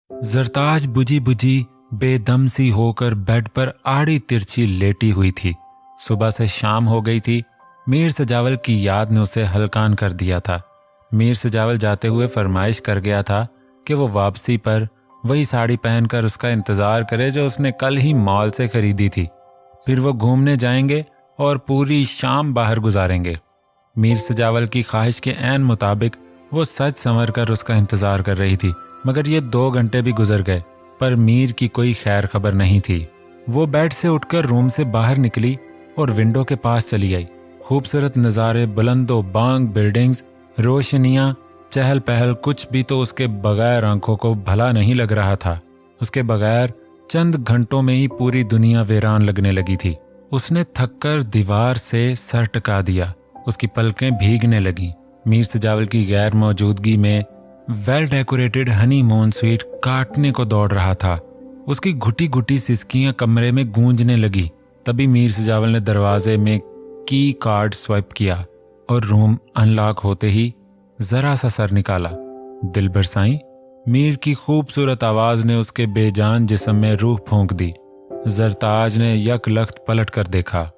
जरताज बुझी बुझी बेदम सी होकर बेड पर आड़ी तिरछी लेटी हुई थी। सुबह से शाम हो गई थी। मीर सजावल की याद ने उसे हलकान कर दिया था। मीर सजावल जाते हुए फरमाइश कर गया था कि वो वापसी पर वही साड़ी पहनकर उसका इंतजार करे जो उसने कल ही मॉल से खरीदी थी। फिर वो घूमने जाएंगे और पूरी शाम बाहर गुजारेंगे। मीर सजावल की ख्वाहिश के ऐन मुताबिक वो सच संवर कर उसका इंतजार कर रही थी, मगर ये 2 घंटे भी गुजर गए पर मीर की कोई खैर खबर नहीं थी। वो बेड से उठकर रूम से बाहर निकली और विंडो के पास चली आई। खूबसूरत नज़ारे, बुलंदो बांग बिल्डिंग्स, रोशनियां, चहल पहल, कुछ भी तो उसके बगैर आंखों को भला नहीं लग रहा था। उसके बगैर चंद घंटों में ही पूरी दुनिया वीरान लगने लगी थी। उसने थककर दीवार से सर टिका दिया। उसकी पलकें भीगने लगीं। मीर सजावल की गैर मौजूदगी में वेल डेकोरेटेड हनीमून स्वीट काटने को दौड़ रहा था। उसकी घुटी घुटी सिसकियां कमरे में गूंजने लगी। तभी मीर सजावल ने दरवाजे में की कार्ड स्वाइप किया और रूम अनलॉक होते ही जरा सा सर निकाला। दिलबर साईं, मीर की खूबसूरत आवाज ने उसके बेजान जिस्म में रूह फूंक दी। जरताज ने यकलख्त पलट कर देखा।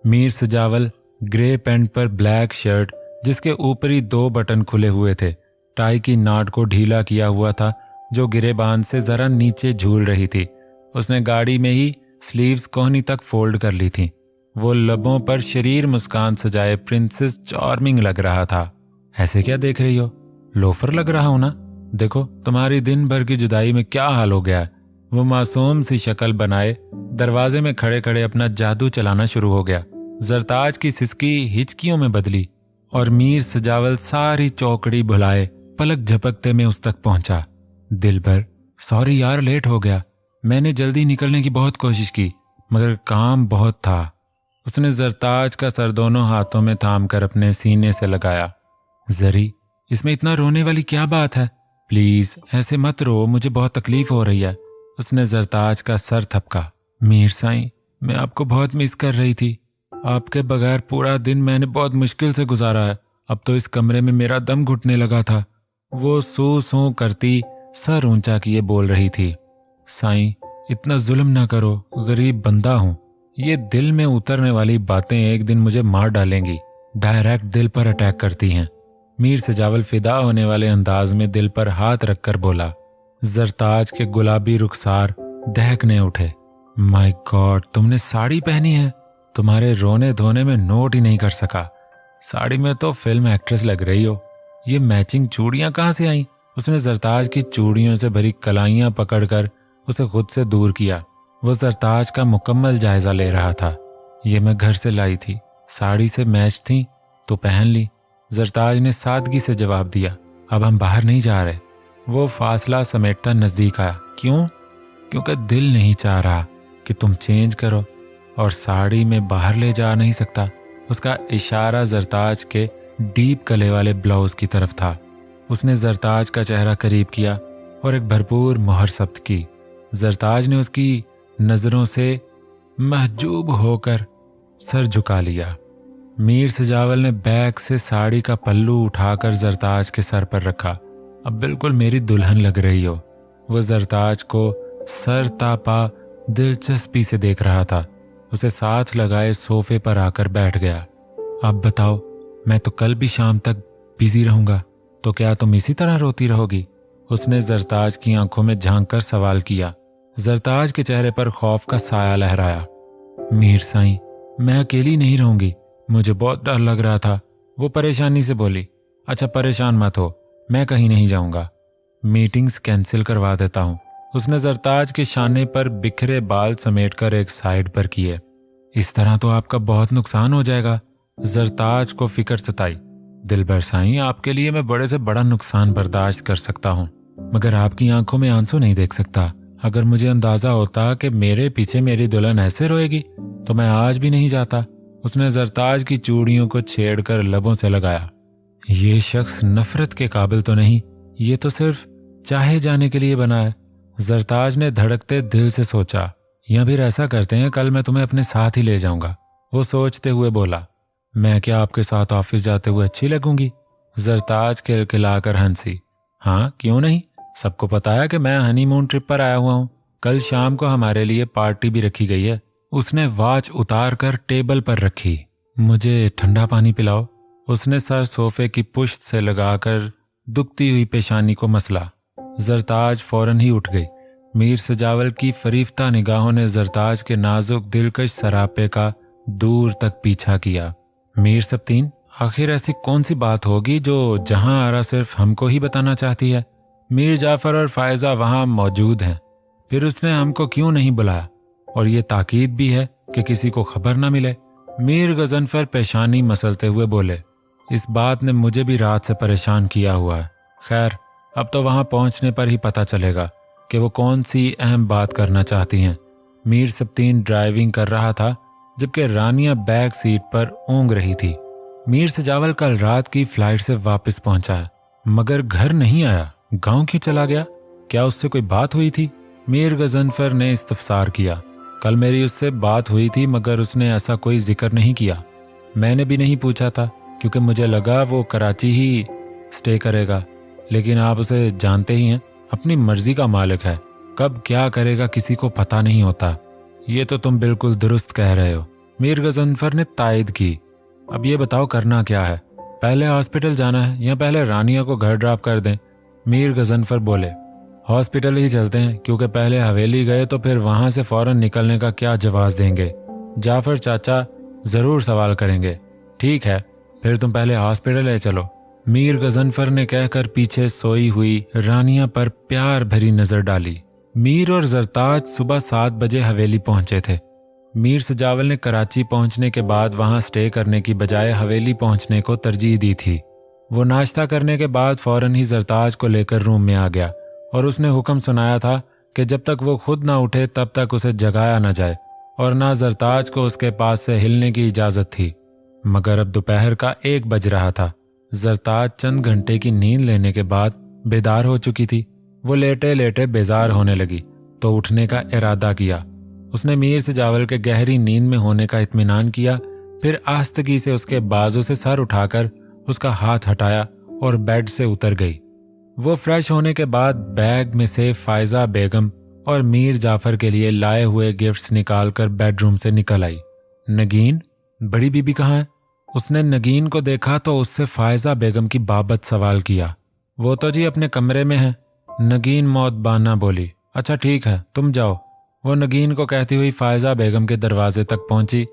मीर सजावल ग्रे पैंट पर ब्लैक शर्ट जिसके ऊपरी 2 बटन खुले हुए थे, टाई की नाट को ढीला किया हुआ था जो गिरेबान से जरा नीचे झूल रही थी। उसने गाड़ी में ही स्लीव्स कोहनी तक फोल्ड कर ली थी। वो लबों पर शरीर मुस्कान सजाए प्रिंसेस चार्मिंग लग रहा था। ऐसे क्या देख रही हो? लोफर लग रहा हो ना? देखो तुम्हारी दिन भर की जुदाई में क्या हाल हो गया है। वो मासूम सी शक्ल बनाए दरवाजे में खड़े खड़े अपना जादू चलाना शुरू हो गया। जरताज की सिसकी हिचकियों में बदली और मीर सजावल सारी चौकड़ी भुलाए पलक झपकते में उस तक पहुंचा। दिलबर, सॉरी यार, लेट हो गया। मैंने जल्दी निकलने की बहुत कोशिश की मगर काम बहुत था। उसने जरताज का सर दोनों हाथों में थामकर अपने सीने से लगाया। जरी, इसमें इतना रोने वाली क्या बात है? प्लीज ऐसे मत रो, मुझे बहुत तकलीफ हो रही है। उसने जरताज का सर थपका। मीर साईं, मैं आपको बहुत मिस कर रही थी। आपके बगैर पूरा दिन मैंने बहुत मुश्किल से गुजारा है। अब तो इस कमरे में मेरा दम घुटने लगा था। वो सू सू करती सर ऊंचा किए बोल रही थी। साईं, इतना जुल्म ना करो, गरीब बंदा हूं। ये दिल में उतरने वाली बातें एक दिन मुझे मार डालेंगी, डायरेक्ट दिल पर अटैक करती हैं। मीर सजावल फिदा होने वाले अंदाज में दिल पर हाथ रखकर बोला। जरताज के गुलाबी रुखसार दहकने उठे। माय गॉड, तुमने साड़ी पहनी है? तुम्हारे रोने धोने में नोट ही नहीं कर सका। साड़ी में तो फिल्म एक्ट्रेस लग रही हो। ये मैचिंग चूड़ियां कहाँ से आई? उसने जरताज की चूड़ियों से भरी कलाइयां पकड़कर उसे खुद से दूर किया। वो जरताज का मुकम्मल जायजा ले रहा था। ये मैं घर से लाई थी, साड़ी से मैच थी तो पहन ली। जरताज ने सादगी से जवाब दिया। अब हम बाहर नहीं जा रहे। वो फासला समेटता नजदीक आया। क्यों? क्योंकि दिल नहीं चाह रहा कि तुम चेंज करो और साड़ी में बाहर ले जा नहीं सकता। उसका इशारा जरताज के डीप गले वाले ब्लाउज की तरफ था। उसने जरताज का चेहरा करीब किया और एक भरपूर मोहर जब्त की। जरताज ने उसकी नजरों से महजूब होकर सर झुका लिया। मीर सजावल ने बैग से साड़ी का पल्लू उठाकर जरताज के सर पर रखा। अब बिल्कुल मेरी दुल्हन लग रही हो। वो जरताज को सर तापा दिलचस्पी से देख रहा था। उसे साथ लगाए सोफे पर आकर बैठ गया। अब बताओ, मैं तो कल भी शाम तक बिजी रहूंगा, तो क्या तुम इसी तरह रोती रहोगी? उसने जरताज की आंखों में झांककर सवाल किया। जरताज के चेहरे पर खौफ का साया लहराया। मीर साईं, मैं अकेली नहीं रहूंगी, मुझे बहुत डर लग रहा था। वो परेशानी से बोली। अच्छा परेशान मत हो, मैं कहीं नहीं जाऊंगा। मीटिंग्स कैंसिल करवा देता हूं। उसने जरताज के शाने पर बिखरे बाल समेटकर एक साइड पर किए। इस तरह तो आपका बहुत नुकसान हो जाएगा। जरताज को फिक्र सताई। दिलबर साईं, आपके लिए मैं बड़े से बड़ा नुकसान बर्दाश्त कर सकता हूँ, मगर आपकी आंखों में आंसू नहीं देख सकता। अगर मुझे अंदाजा होता कि मेरे पीछे मेरी दुल्हन ऐसे रोएगी तो मैं आज भी नहीं जाता। उसने जरताज की चूड़ियों को छेड़कर लबों से लगाया। ये शख्स नफरत के काबिल तो नहीं, ये तो सिर्फ चाहे जाने के लिए बना है। जरताज ने धड़कते दिल से सोचा, या फिर ऐसा करते हैं, कल मैं तुम्हें अपने साथ ही ले जाऊंगा। वो सोचते हुए बोला, मैं क्या आपके साथ ऑफिस जाते हुए अच्छी लगूंगी? जरताज खिलखिलाकर हंसी। हाँ क्यों नहीं, सबको पता है कि मैं हनीमून ट्रिप पर आया हुआ हूँ। कल शाम को हमारे लिए पार्टी भी रखी गई है। उसने वॉच उतार कर टेबल पर रखी। मुझे ठंडा पानी पिलाओ। उसने सर सोफे की पुश्त से लगाकर दुखती हुई पेशानी को मसला। जरताज फौरन ही उठ गई। मीर सजावल की फरीफ्ता निगाहों ने जरताज के नाजुक दिलकश सरापे का दूर तक पीछा किया। मीर सब्तीन, आखिर ऐसी कौन सी बात होगी जो जहां आरा सिर्फ हमको ही बताना चाहती है? मीर जाफर और फायजा वहां मौजूद हैं, फिर उसने हमको क्यों नहीं बुलाया? और ये ताकीद भी है कि किसी को खबर ना मिले। मीर गजनफर पेशानी मसलते हुए बोले, इस बात ने मुझे भी रात से परेशान किया हुआ है। खैर, अब तो वहां पहुंचने पर ही पता चलेगा कि वो कौन सी अहम बात करना चाहती हैं। मीर सब्तीन ड्राइविंग कर रहा था जबकि रानिया बैक सीट पर ऊँग रही थी। मीर सजावल कल रात की फ्लाइट से वापस पहुंचा है, मगर घर नहीं आया। गांव क्यों चला गया? क्या उससे कोई बात हुई थी? मीर गजनफर ने इस्तफसार किया। कल मेरी उससे बात हुई थी, मगर उसने ऐसा कोई जिक्र नहीं किया। मैंने भी नहीं पूछा था क्योंकि मुझे लगा वो कराची ही स्टे करेगा। लेकिन आप उसे जानते ही हैं, अपनी मर्जी का मालिक है। कब क्या करेगा किसी को पता नहीं होता। ये तो तुम बिल्कुल दुरुस्त कह रहे हो, मीर गजनफर ने तायद की। अब ये बताओ करना क्या है? पहले हॉस्पिटल जाना है या पहले रानिया को घर ड्रॉप कर दें? मीर गजनफर बोले, हॉस्पिटल ही चलते हैं, क्योंकि पहले हवेली गए तो फिर वहां से फौरन निकलने का क्या जवाब देंगे? जाफर चाचा जरूर सवाल करेंगे। ठीक है, फिर तुम पहले हॉस्पिटल ले चलो, मीर गजनफर ने कहकर पीछे सोई हुई रानिया पर प्यार भरी नजर डाली। मीर और जरताज सुबह 7 बजे हवेली पहुंचे थे। मीर सजावल ने कराची पहुंचने के बाद वहां स्टे करने की बजाय हवेली पहुंचने को तरजीह दी थी। वो नाश्ता करने के बाद फौरन ही जरताज को लेकर रूम में आ गया और उसने हुक्म सुनाया था कि जब तक वो खुद ना उठे तब तक उसे जगाया न जाए और ना जरताज को उसके पास से हिलने की इजाजत थी। मगर अब दोपहर का 1 बज रहा था। जरताज चंद घंटे की नींद लेने के बाद बेदार हो चुकी थी। वो लेटे लेटे बेजार होने लगी तो उठने का इरादा किया। उसने मीर सजावल के गहरी नींद में होने का इत्मीनान किया, फिर आस्तगी से उसके बाजू से सर उठाकर उसका हाथ हटाया और बेड से उतर गई। वो फ्रेश होने के बाद बैग में से फायजा बेगम और मीर जाफर के लिए लाए हुए गिफ्ट्स निकालकर बेडरूम से निकल आई। नगीन, बड़ी बीबी कहाँ है? उसने नगीन को देखा तो उससे फायजा बेगम की बाबत सवाल किया। वो तो जी अपने कमरे में है, नगीन मौतबाना बोली। अच्छा ठीक है, तुम जाओ। वो नगीन को कहती हुई फायजा बेगम के दरवाजे तक पहुंची,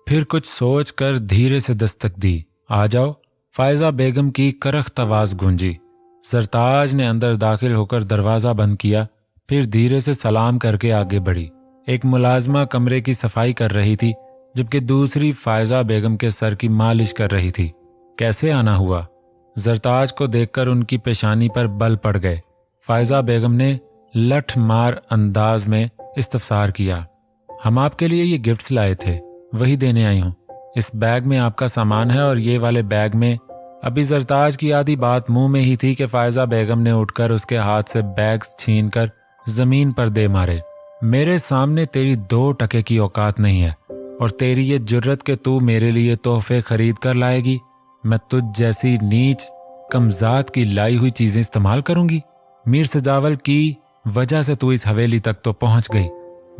फिर कुछ सोच कर धीरे से दस्तक दी। आ जाओ। फायजा बेगम की करख्त आवाज गूंजी। सरताज ने अंदर दाखिल होकर दरवाजा बंद किया, फिर धीरे से सलाम करके आगे बढ़ी। एक मुलाजमा कमरे की सफाई कर रही थी जबकि दूसरी फायजा बेगम के सर की मालिश कर रही थी। कैसे आना हुआ? जरताज को देखकर उनकी पेशानी पर बल पड़ गए। फायजा बेगम ने लठ मार अंदाज में इस्तफसार किया। हम आपके लिए ये गिफ्ट्स लाए थे, वही देने आई हूँ। इस बैग में आपका सामान है और ये वाले बैग में। अभी जरताज की आधी बात मुंह में ही थी कि फायजा बेगम ने उठकर उसके हाथ से बैग्स छीनकर जमीन पर दे मारे। मेरे सामने तेरी 2 टके की औकात नहीं है और तेरी ये जुर्रत कि तू मेरे लिए तोहफे खरीद कर लाएगी। मैं तुझ जैसी नीच कमजात की लाई हुई चीजें इस्तेमाल करूंगी? मीर सजावल की वजह से तू इस हवेली तक तो पहुंच गई,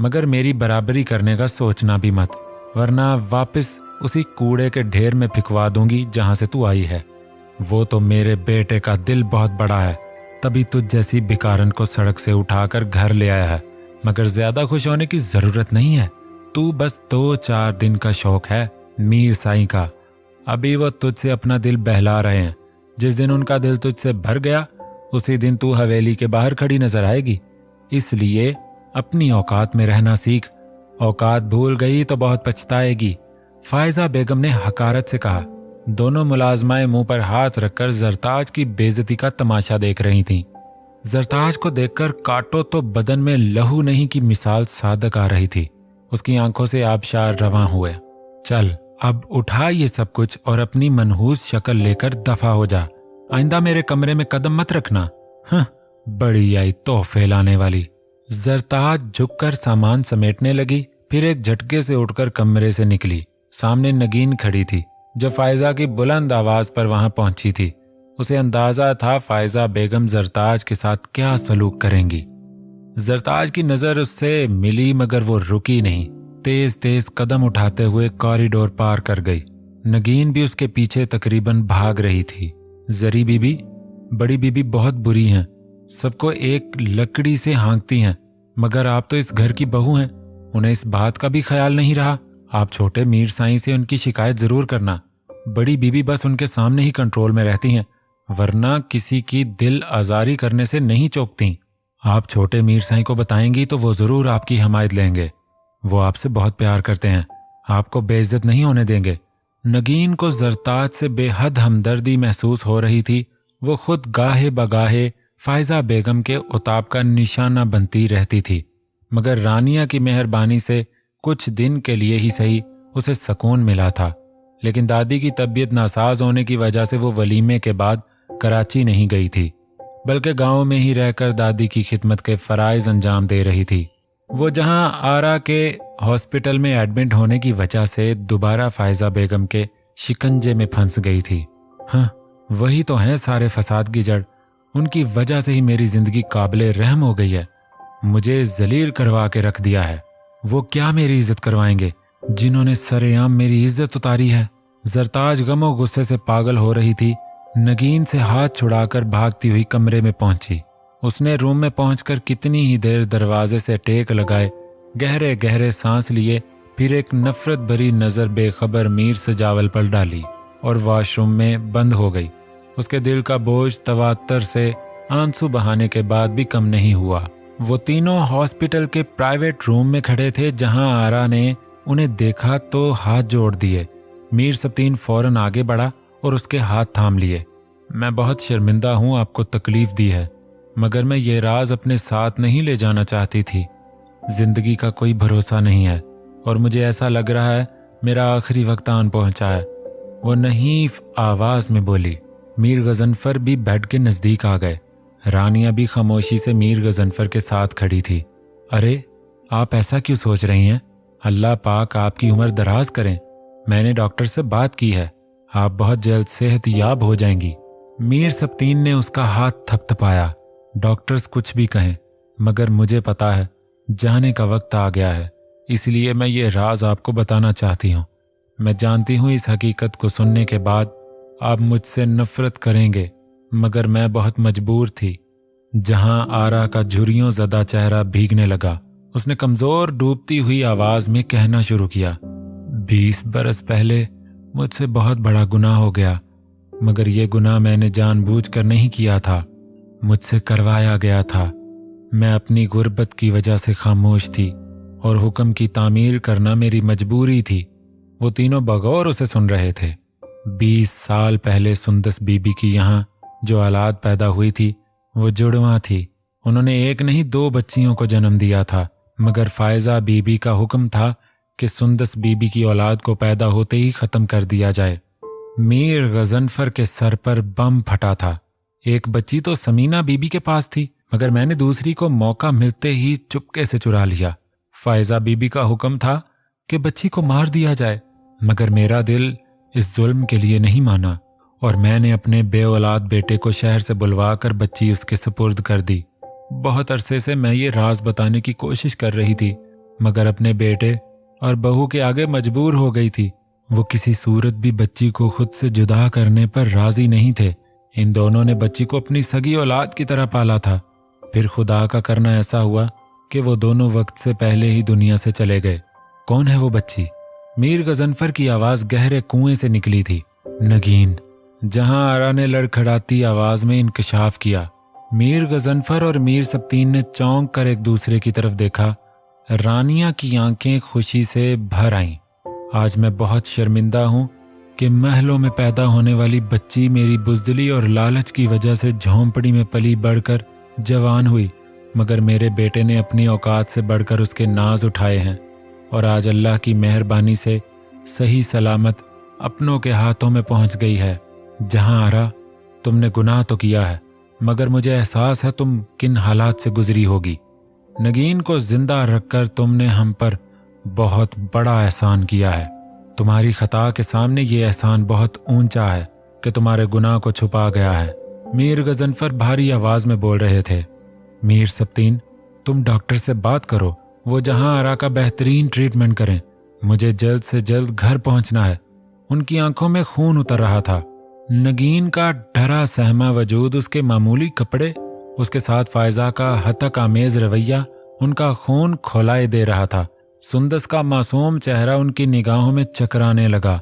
मगर मेरी बराबरी करने का सोचना भी मत, वरना वापस उसी कूड़े के ढेर में फिकवा दूंगी जहां से तू आई है। वो तो मेरे बेटे का दिल बहुत बड़ा है, तभी तुझ जैसी बिकारन को सड़क से उठाकर घर ले आया है। मगर ज्यादा खुश होने की जरूरत नहीं है। तू बस 2-4 दिन का शौक है मीर साईं का। अभी वो तुझसे अपना दिल बहला रहे हैं। जिस दिन उनका दिल तुझसे भर गया उसी दिन तू हवेली के बाहर खड़ी नजर आएगी। इसलिए अपनी औकात में रहना सीख। औकात भूल गई तो बहुत पछताएगी, फायजा बेगम ने हकारत से कहा। दोनों मुलाजमाएं मुंह पर हाथ रखकर जरताज की बेइज्जती का तमाशा देख रही थीं। जरताज को देखकर काटो तो बदन में लहू नहीं की मिसाल सादक आ रही थी। उसकी आंखों से आबशार रवां हुए। चल अब उठा ये सब कुछ और अपनी मनहूस शक्ल लेकर दफा हो जा। आइंदा मेरे कमरे में कदम मत रखना। बड़ी आई तोहफे लाने वाली। जरताज झुककर सामान समेटने लगी, फिर एक झटके से उठकर कमरे से निकली। सामने नगीन खड़ी थी जो फायजा की बुलंद आवाज पर वहां पहुंची थी। उसे अंदाजा था फायजा बेगम जरताज के साथ क्या सलूक करेंगी। जरताज की नजर उससे मिली मगर वो रुकी नहीं, तेज तेज कदम उठाते हुए कॉरिडोर पार कर गई। नगीन भी उसके पीछे तकरीबन भाग रही थी। जरी बीबी, बड़ी बीबी बहुत बुरी हैं, सबको एक लकड़ी से हाँकती हैं, मगर आप तो इस घर की बहू हैं, उन्हें इस बात का भी ख्याल नहीं रहा। आप छोटे मीर साईं से उनकी शिकायत जरूर करना। बड़ी बीबी बस उनके सामने ही कंट्रोल में रहती हैं, वरना किसी की दिल आजारी करने से नहीं चौकती। आप छोटे मीर साईं को बताएंगी तो वो जरूर आपकी हमायत लेंगे। वो आपसे बहुत प्यार करते हैं, आपको बेइज्जत नहीं होने देंगे। नगीन को जरताज से बेहद हमदर्दी महसूस हो रही थी। वो खुद गाहे बगाहे फायजा बेगम के उताब का निशाना बनती रहती थी, मगर रानिया की मेहरबानी से कुछ दिन के लिए ही सही उसे सुकून मिला था। लेकिन दादी की तबीयत नासाज होने की वजह से वो वलीमे के बाद कराची नहीं गई थी, बल्कि गांव में ही रहकर दादी की खिदमत के फराइज अंजाम दे रही थी। वो जहां आरा के हॉस्पिटल में एडमिट होने की वजह से दोबारा फायजा बेगम के शिकंजे में फंस गई थी। हाँ, वही तो हैं सारे फसाद की जड़। उनकी वजह से ही मेरी जिंदगी काबिले रहम हो गई है। मुझे जलील करवा के रख दिया है। वो क्या मेरी इज्जत करवाएंगे जिन्होंने सरेआम मेरी इज्जत उतारी है। जरताज गमो गुस्से से पागल हो रही थी। नगीन से हाथ छुड़ाकर भागती हुई कमरे में पहुंची। उसने रूम में पहुंचकर कितनी ही देर दरवाजे से टेक लगाए, गहरे गहरे सांस लिए, फिर एक नफरत भरी नजर बेखबर मीर सजावल पर डाली और वॉशरूम में बंद हो गई। उसके दिल का बोझ तवातर से आंसू बहाने के बाद भी कम नहीं हुआ। वो तीनों हॉस्पिटल के प्राइवेट रूम में खड़े थे। जहां आरा ने उन्हें देखा तो हाथ जोड़ दिए। मीर सब्तीन फौरन आगे बढ़ा और उसके हाथ थाम लिए। मैं बहुत शर्मिंदा हूं, आपको तकलीफ दी है, मगर मैं ये राज अपने साथ नहीं ले जाना चाहती थी। जिंदगी का कोई भरोसा नहीं है और मुझे ऐसा लग रहा है मेरा आखिरी वक्त आन पहुंचा है। वो नहीफ आवाज में बोली। मीर गजनफर भी बेड के नजदीक आ गए। रानिया भी खामोशी से मीर गजनफर के साथ खड़ी थी। अरे, आप ऐसा क्यों सोच रही हैं? अल्लाह पाक आपकी उम्र दराज करें। मैंने डॉक्टर से बात की है, आप बहुत जल्द सेहतयाब हो जाएंगी। मीर सब्तीन ने उसका हाथ थपथपाया। डॉक्टर्स कुछ भी कहें, मगर मुझे पता है जाने का वक्त आ गया है, इसलिए मैं ये राज आपको बताना चाहती हूँ। मैं जानती हूँ इस हकीकत को सुनने के बाद आप मुझसे नफरत करेंगे, मगर मैं बहुत मजबूर थी। जहां आरा का झुर्रियों ज़दा चेहरा भीगने लगा, उसने कमजोर डूबती हुई आवाज में कहना शुरू किया। 20 बरस पहले मुझसे बहुत बड़ा गुनाह हो गया, मगर यह गुनाह मैंने जानबूझकर नहीं किया था, मुझसे करवाया गया था। मैं अपनी गुर्बत की वजह से खामोश थी और हुक्म की तामील करना मेरी मजबूरी थी। वो तीनों बगौर उसे सुन रहे थे। 20 साल पहले सुंदस बीबी की यहाँ जो औलाद पैदा हुई थी वो जुड़वा थी। उन्होंने एक नहीं 2 बच्चियों को जन्म दिया था, मगर फायजा बीबी का हुक्म था कि सुंदस बीबी की औलाद को पैदा होते ही खत्म कर दिया जाए। मीर गजनफर के सर पर बम फटा था। एक बच्ची तो समीना बीबी के पास थी, मगर मैंने दूसरी को मौका मिलते ही चुपके से चुरा लिया। फायजा बीबी का हुक्म था कि बच्ची को मार दिया जाए, मगर मेरा दिल इस जुल्म के लिए नहीं माना और मैंने अपने बेऔलाद बेटे को शहर से बुलवा कर बच्ची उसके सुपुर्द कर दी। बहुत अरसे से मैं ये राज बताने की कोशिश कर रही थी, मगर अपने बेटे और बहू के आगे मजबूर हो गई थी। वो किसी सूरत भी बच्ची को खुद से जुदा करने पर राजी नहीं थे। इन दोनों ने बच्ची को अपनी सगी औलाद की तरह पाला था। फिर खुदा का करना ऐसा हुआ कि वो दोनों वक्त से पहले ही दुनिया से चले गए। कौन है वो बच्ची? मीर गजनफर की आवाज गहरे कुएं से निकली थी। नगीन। जहां आरा ने लड़खड़ाती आवाज में इंकशाफ किया। मीर गजनफर और मीर सब्तीन ने चौंक कर एक दूसरे की तरफ देखा। रानिया की आंखें खुशी से भर आईं। आज मैं बहुत शर्मिंदा हूं कि महलों में पैदा होने वाली बच्ची मेरी बुजदली और लालच की वजह से झोंपड़ी में पली बढ़कर जवान हुई, मगर मेरे बेटे ने अपनी औकात से बढ़कर उसके नाज उठाए हैं और आज अल्लाह की मेहरबानी से सही सलामत अपनों के हाथों में पहुंच गई है। जहां आरा, तुमने गुनाह तो किया है, मगर मुझे एहसास है तुम किन हालात से गुजरी होगी। नगीन को जिंदा रखकर तुमने हम पर बहुत बड़ा एहसान किया है। तुम्हारी खता के सामने ये एहसान बहुत ऊंचा है। कि तुम्हारे गुनाह को छुपा गया है। मीर गजनफर भारी आवाज में बोल रहे थे। मीर सब्तीन, तुम डॉक्टर से बात करो, वो जहां आरा का बेहतरीन ट्रीटमेंट करें। मुझे जल्द से जल्द घर पहुंचना है। उनकी आंखों में खून उतर रहा था। नगीन का डरा सहमा वजूद, उसके मामूली कपड़े, उसके साथ फायजा का हतक आमेज रवैया उनका खून खौलाए दे रहा था। सुंदस का मासूम चेहरा उनकी निगाहों में चकराने लगा।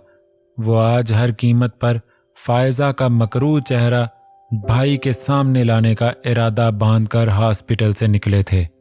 वो आज हर कीमत पर फायजा का मकरू चेहरा भाई के सामने लाने का इरादा बांधकर हॉस्पिटल से निकले थे।